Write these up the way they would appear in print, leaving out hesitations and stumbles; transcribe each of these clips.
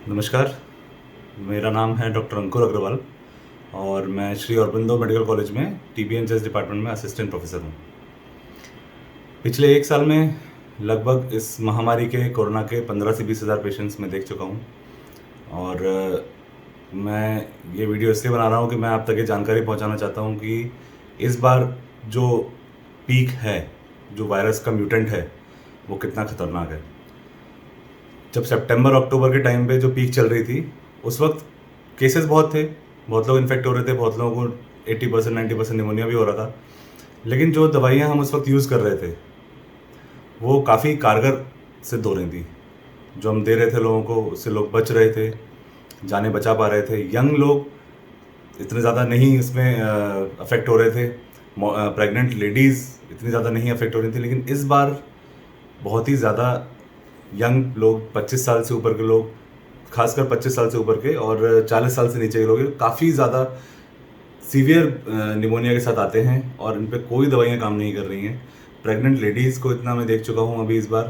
नमस्कार। मेरा नाम है डॉक्टर अंकुर अग्रवाल और मैं श्री अरबिंदो मेडिकल कॉलेज में टीबीएनएचएस डिपार्टमेंट में असिस्टेंट प्रोफेसर हूँ। पिछले एक साल में लगभग इस महामारी के कोरोना के 15 से 20 हज़ार पेशेंट्स मैं देख चुका हूँ और मैं ये वीडियो इसलिए बना रहा हूँ कि मैं आप तक ये जानकारी पहुँचाना चाहता हूँ कि इस बार जो पीक है, जो वायरस का म्यूटेंट है, वो कितना खतरनाक है। जब सितंबर अक्टूबर के टाइम पे जो पीक चल रही थी, उस वक्त केसेस बहुत थे, बहुत लोग इन्फेक्ट हो रहे थे, बहुत लोगों को 80% 90% निमोनिया भी हो रहा था। लेकिन जो दवाइयाँ हम उस वक्त यूज़ कर रहे थे वो काफ़ी कारगर सिद्ध हो रही थी। जो हम दे रहे थे लोगों को, उससे लोग बच रहे थे, जानें बचा पा रहे थे। यंग लोग इतने ज़्यादा नहीं इसमें अफेक्ट हो रहे थे, प्रेग्नेंट लेडीज़ इतनी ज़्यादा नहीं अफेक्ट हो रही थी। लेकिन इस बार बहुत ही ज़्यादा यंग लोग, 25 साल से ऊपर के लोग, खासकर 25 साल से ऊपर के और 40 साल से नीचे के लोग काफ़ी ज़्यादा सीवियर निमोनिया के साथ आते हैं और इन पे कोई दवाइयाँ काम नहीं कर रही हैं। प्रेग्नेंट लेडीज़ को इतना मैं देख चुका हूँ अभी इस बार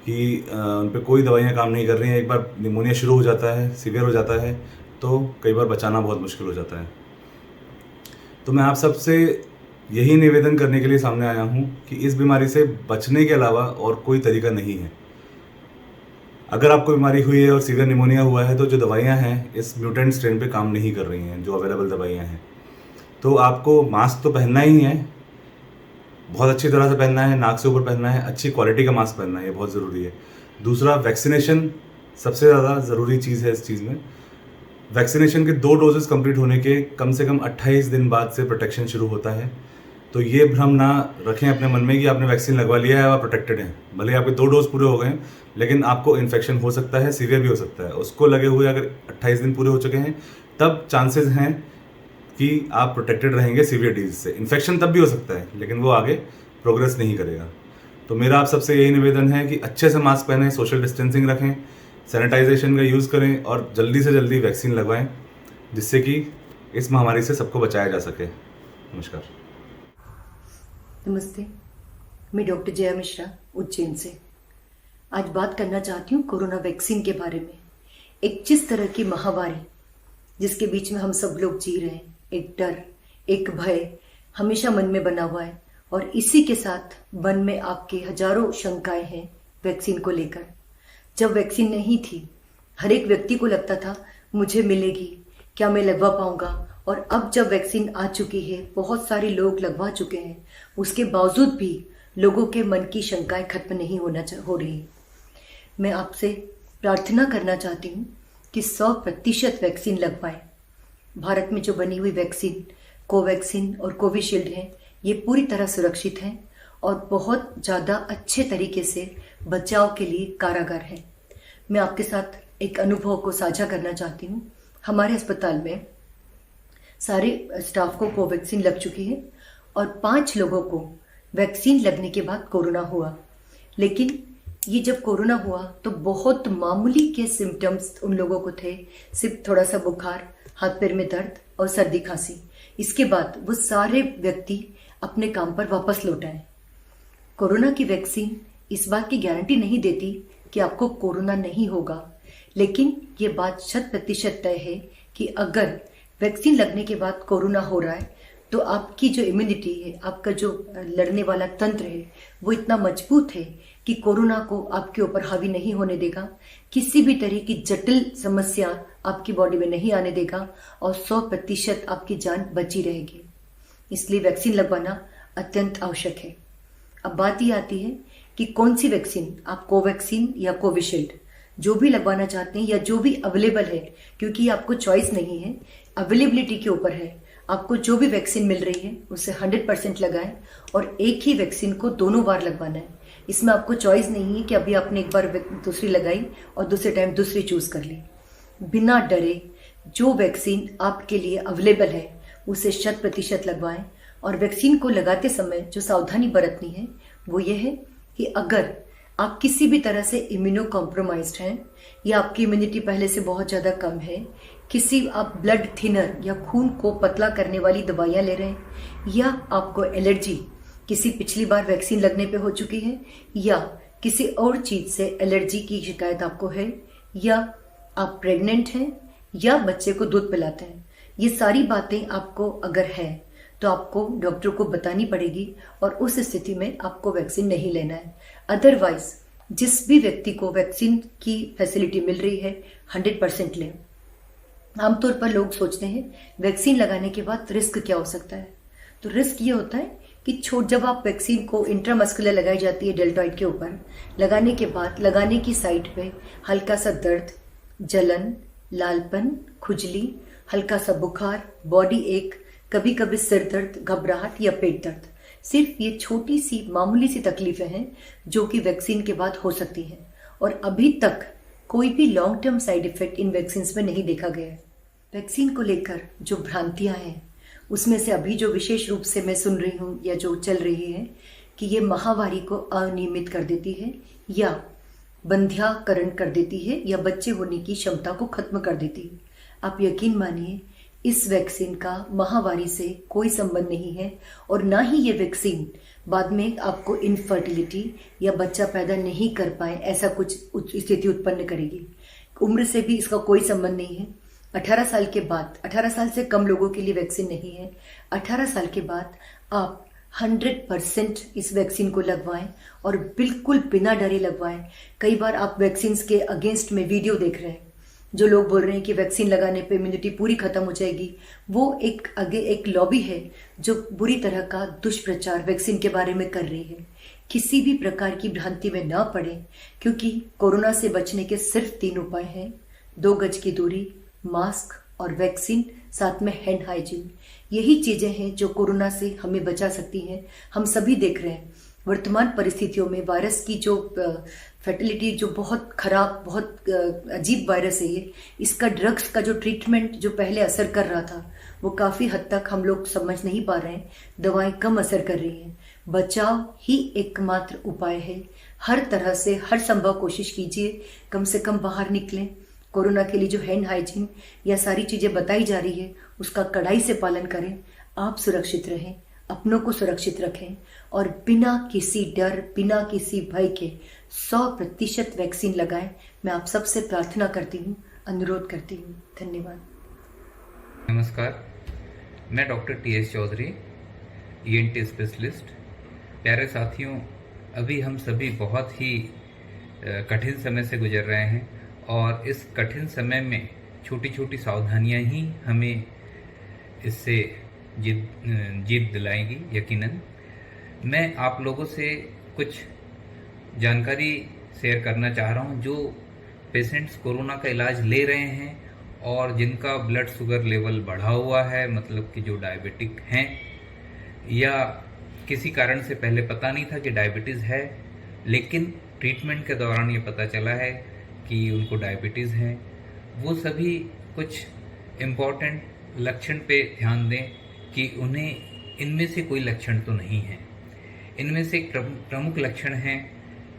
कि उन पे कोई दवाइयाँ काम नहीं कर रही हैं। एक बार निमोनिया शुरू हो जाता है, सीवियर हो जाता है, तो कई बार बचाना बहुत मुश्किल हो जाता है। तो मैं आप सबसे यही निवेदन करने के लिए सामने आया हूँ कि इस बीमारी से बचने के अलावा और कोई तरीका नहीं है। अगर आपको बीमारी हुई है और सीवियर निमोनिया हुआ है तो जो दवाइयाँ हैं इस म्यूटेंट स्ट्रेन पे काम नहीं कर रही हैं, जो अवेलेबल दवाइयाँ हैं। तो आपको मास्क तो पहनना ही है, बहुत अच्छी तरह से पहनना है, नाक से ऊपर पहनना है, अच्छी क्वालिटी का मास्क पहनना है, ये बहुत ज़रूरी है। दूसरा, वैक्सीनेशन सबसे ज़्यादा ज़रूरी चीज़ है इस चीज़ में। वैक्सीनेशन के 2 डोजेस कंप्लीट होने के कम से कम 28 दिन बाद से प्रोटेक्शन शुरू होता है। तो ये भ्रम ना रखें अपने मन में कि आपने वैक्सीन लगवा लिया है और प्रोटेक्टेड हैं। भले ही आपके 2 डोज पूरे हो गए हैं, लेकिन आपको इन्फेक्शन हो सकता है, सीवियर भी हो सकता है। उसको लगे हुए अगर 28 दिन पूरे हो चुके हैं, तब चांसेस हैं कि आप प्रोटेक्टेड रहेंगे सीवियर डिजीज से। इन्फेक्शन तब भी हो सकता है, लेकिन वो आगे प्रोग्रेस नहीं करेगा। तो मेरा आप सबसे यही निवेदन है कि अच्छे से मास्क पहनें, सोशल डिस्टेंसिंग रखें, सैनिटाइजेशन का यूज़ करें और जल्दी से जल्दी वैक्सीन लगवाएं, जिससे कि इस महामारी से सबको बचाया जा सके। नमस्कार। नमस्ते, मैं डॉक्टर जया मिश्रा उज्जैन से। आज बात करना चाहती हूँ कोरोना वैक्सीन के बारे में। एक जिस तरह की महामारी जिसके बीच में हम सब लोग जी रहे हैं, एक डर, एक भय हमेशा मन में बना हुआ है और इसी के साथ मन में आपके हजारों शंकाएं हैं वैक्सीन को लेकर। जब वैक्सीन नहीं थी, हर एक व्यक्ति को लगता था मुझे मिलेगी, क्या मैं लगवा पाऊंगा। और अब जब वैक्सीन आ चुकी है, बहुत सारे लोग लगवा चुके हैं, उसके बावजूद भी लोगों के मन की शंकाएं खत्म नहीं हो रही। मैं आपसे प्रार्थना करना चाहती हूँ कि 100% वैक्सीन लगवाएं। भारत में जो बनी हुई वैक्सीन कोवैक्सीन और कोविशील्ड है, ये पूरी तरह सुरक्षित है और बहुत ज़्यादा अच्छे तरीके से बचाव के लिए कारगर है। मैं आपके साथ एक अनुभव को साझा करना चाहती हूँ। हमारे अस्पताल में सारे स्टाफ को कोवैक्सीन लग चुकी है और 5 लोगों को वैक्सीन लगने के बाद कोरोना हुआ। लेकिन ये जब कोरोना हुआ तो बहुत मामूली के सिम्टम्स उन लोगों को थे, सिर्फ थोड़ा सा बुखार, हाथ पैर में दर्द और सर्दी खांसी। इसके बाद वो सारे व्यक्ति अपने काम पर वापस लौट आए। कोरोना की वैक्सीन इस बात की गारंटी नहीं देती कि आपको कोरोना नहीं होगा, लेकिन ये बात 100% तय है कि अगर वैक्सीन लगने के बाद कोरोना हो रहा है तो आपकी जो इम्यूनिटी है, आपका जो लड़ने वाला तंत्र है, वो इतना मजबूत है कि कोरोना को आपके ऊपर हावी नहीं होने देगा, किसी भी तरह की जटिल समस्या आपकी बॉडी में नहीं आने देगा और 100% आपकी जान बची रहेगी। इसलिए वैक्सीन लगवाना अत्यंत आवश्यक है। अब बात ये आती है कि कौन सी वैक्सीन, आप कोवैक्सीन या कोविशील्ड जो भी लगवाना चाहते हैं या जो भी अवेलेबल है, क्योंकि आपको चॉइस नहीं है, अवेलेबिलिटी के ऊपर है। आपको जो भी वैक्सीन मिल रही है उससे 100% लगाएं और एक ही वैक्सीन को दोनों बार लगवाना है। इसमें आपको चॉइस नहीं है कि अभी आपने एक बार दूसरी लगाई और दूसरे टाइम दूसरी चूज कर ली। बिना डरे जो वैक्सीन आपके लिए अवेलेबल है उसे 100% लगवाएं। और वैक्सीन को लगाते समय जो सावधानी बरतनी है वो ये है कि अगर आप किसी भी तरह से इम्यूनो कॉम्प्रोमाइज्ड हैं या आपकी इम्यूनिटी पहले से बहुत ज़्यादा कम है, किसी आप ब्लड थिनर या खून को पतला करने वाली दवाइयाँ ले रहे हैं, या आपको एलर्जी किसी पिछली बार वैक्सीन लगने पे हो चुकी है, या किसी और चीज़ से एलर्जी की शिकायत आपको है, या आप प्रेग्नेंट हैं या बच्चे को दूध पिलाते हैं, ये सारी बातें आपको अगर है तो आपको डॉक्टर को बतानी पड़ेगी और उस स्थिति में आपको वैक्सीन नहीं लेना है। अदरवाइज जिस भी व्यक्ति को वैक्सीन की फैसिलिटी मिल रही है 100% लें। आमतौर पर लोग सोचते हैं वैक्सीन लगाने के बाद रिस्क क्या हो सकता है, तो रिस्क ये होता है कि जब आप वैक्सीन को इंट्रामस्कुलर लगाई जाती है डेल्टॉइड के ऊपर, लगाने के बाद लगाने की साइट पे हल्का सा दर्द, जलन, लालपन, खुजली, हल्का सा बुखार, बॉडी एक, कभी कभी सिर दर्द, घबराहट या पेट दर्द, सिर्फ ये छोटी सी मामूली सी तकलीफें हैं जो कि वैक्सीन के बाद हो सकती हैं और अभी तक कोई भी long term side effect in vaccine में नहीं देखा गया है। वैक्सीन को लेकर जो भ्रांतियां हैं उसमें से अभी जो विशेष रूप से मैं सुन रही हूँ या जो चल रही है कि ये महावारी को अनियमित कर देती है या बंध्याकरण कर देती है या बच्चे होने की क्षमता को खत्म कर देती है। आप यकीन मानिए इस वैक्सीन का महावारी से कोई संबंध नहीं है और ना ही ये वैक्सीन बाद में आपको इनफर्टिलिटी या बच्चा पैदा नहीं कर पाए ऐसा कुछ स्थिति उत्पन्न करेगी। उम्र से भी इसका कोई संबंध नहीं है। 18 साल के बाद, 18 साल से कम लोगों के लिए वैक्सीन नहीं है। 18 साल के बाद आप 100% इस वैक्सीन को लगवाएं और बिल्कुल बिना डरे लगवाएं। कई बार आप वैक्सीन के अगेंस्ट में वीडियो देख रहे हैं जो लोग बोल रहे हैं कि वैक्सीन लगाने पे इम्यूनिटी पूरी खत्म हो जाएगी। वो एक लॉबी है जो बुरी तरह का दुष्प्रचार वैक्सीन के बारे में कर रही है। किसी भी प्रकार की भ्रांति में ना पड़े क्योंकि कोरोना से बचने के सिर्फ 3 उपाय हैं, 2 गज की दूरी, मास्क और वैक्सीन, साथ में हैंड हाइजीन। यही चीजें हैं जो कोरोना से हमें बचा सकती हैं। हम सभी देख रहे हैं वर्तमान परिस्थितियों में वायरस की जो फर्टिलिटी जो बहुत खराब, बहुत अजीब वायरस है ये, इसका ड्रग्स का जो ट्रीटमेंट जो पहले असर कर रहा था वो काफी हद तक हम लोग समझ नहीं पा रहे हैं। दवाएं कम असर कर रही हैं। बचाव ही एकमात्र उपाय है। हर तरह से हर संभव कोशिश कीजिए, कम से कम बाहर निकलें। कोरोना के लिए जो हैंड हाइजीन या सारी चीजें बताई जा रही है उसका कड़ाई से पालन करें। आप सुरक्षित रहें, अपनों को सुरक्षित रखें और बिना किसी डर, बिना किसी भय के 100% वैक्सीन लगाएं। मैं आप सबसे प्रार्थना करती हूँ, अनुरोध करती हूँ। धन्यवाद। नमस्कार, मैं doctor T S. Chaudhary, ENT specialist. प्यारे साथियों, अभी हम सभी बहुत ही कठिन समय से गुजर रहे हैं और इस कठिन समय में छोटी छोटी सावधानियां ही हमें इससे जीत दिलाएंगी यकीनन। मैं आप लोगों से कुछ जानकारी शेयर करना चाह रहा हूं जो पेशेंट्स कोरोना का इलाज ले रहे हैं और जिनका ब्लड शुगर लेवल बढ़ा हुआ है, मतलब कि जो डायबिटिक हैं या किसी कारण से पहले पता नहीं था कि डायबिटीज़ है, लेकिन ट्रीटमेंट के दौरान ये पता चला है कि उनको डायबिटीज़ है। वो सभी कुछ इम्पॉर्टेंट लक्षण पे ध्यान दें कि उन्हें इनमें से कोई लक्षण तो नहीं है। इनमें से प्रमुख लक्षण हैं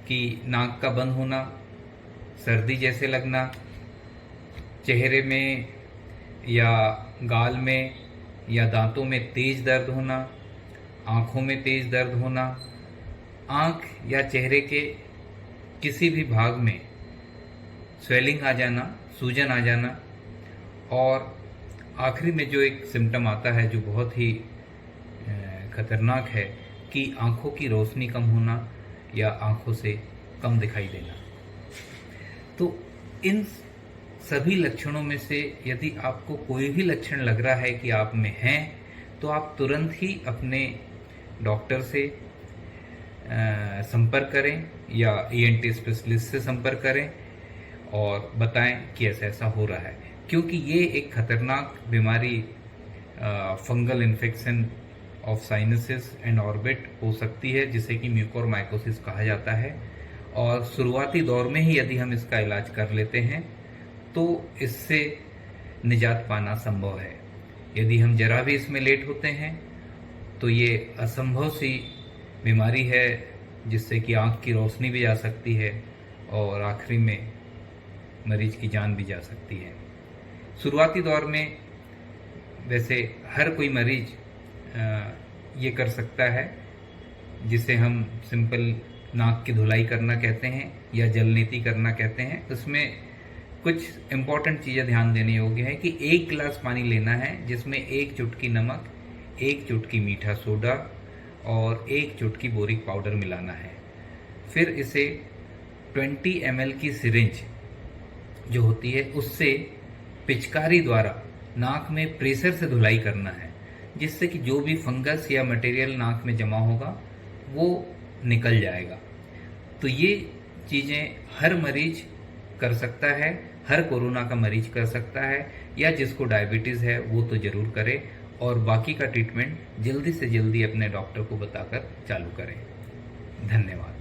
कि नाक का बंद होना, सर्दी जैसे लगना, चेहरे में या गाल में या दांतों में तेज दर्द होना, आँखों में तेज दर्द होना, आँख या चेहरे के किसी भी भाग में स्वेलिंग आ जाना, सूजन आ जाना, और आखिरी में जो एक सिम्टम आता है जो बहुत ही खतरनाक है कि आँखों की रोशनी कम होना या आँखों से कम दिखाई देना। तो इन सभी लक्षणों में से यदि आपको कोई भी लक्षण लग रहा है कि आप में हैं तो आप तुरंत ही अपने डॉक्टर से संपर्क करें या ENT स्पेशलिस्ट से संपर्क करें और बताएं कि ऐसा ऐसा हो रहा है, क्योंकि ये एक खतरनाक बीमारी fungal infection of sinuses and orbit हो सकती है जिसे कि म्यूकोरमाइकोसिस कहा जाता है। और शुरुआती दौर में ही यदि हम इसका इलाज कर लेते हैं तो इससे निजात पाना संभव है। यदि हम जरा भी इसमें लेट होते हैं तो ये असंभव सी बीमारी है जिससे कि आँख की रोशनी भी जा सकती है और आखिरी में मरीज की जान भी जा सकती है। शुरुआती दौर में वैसे हर कोई मरीज ये कर सकता है जिसे हम सिंपल नाक की धुलाई करना कहते हैं या जलनेती करना कहते हैं। उसमें कुछ इम्पोर्टेंट चीज़ें ध्यान देने योग्य है कि 1 गिलास पानी लेना है जिसमें 1 चुटकी नमक, 1 चुटकी मीठा सोडा और 1 चुटकी बोरिक पाउडर मिलाना है। फिर इसे 20 ml की सिरिंज जो होती है उससे पिचकारी द्वारा नाक में प्रेशर से धुलाई करना है, जिससे कि जो भी फंगस या मटेरियल नाक में जमा होगा वो निकल जाएगा। तो ये चीज़ें हर मरीज कर सकता है, हर कोरोना का मरीज कर सकता है, या जिसको डायबिटीज़ है वो तो ज़रूर करे, और बाकी का ट्रीटमेंट जल्दी से जल्दी अपने डॉक्टर को बताकर चालू करें। धन्यवाद।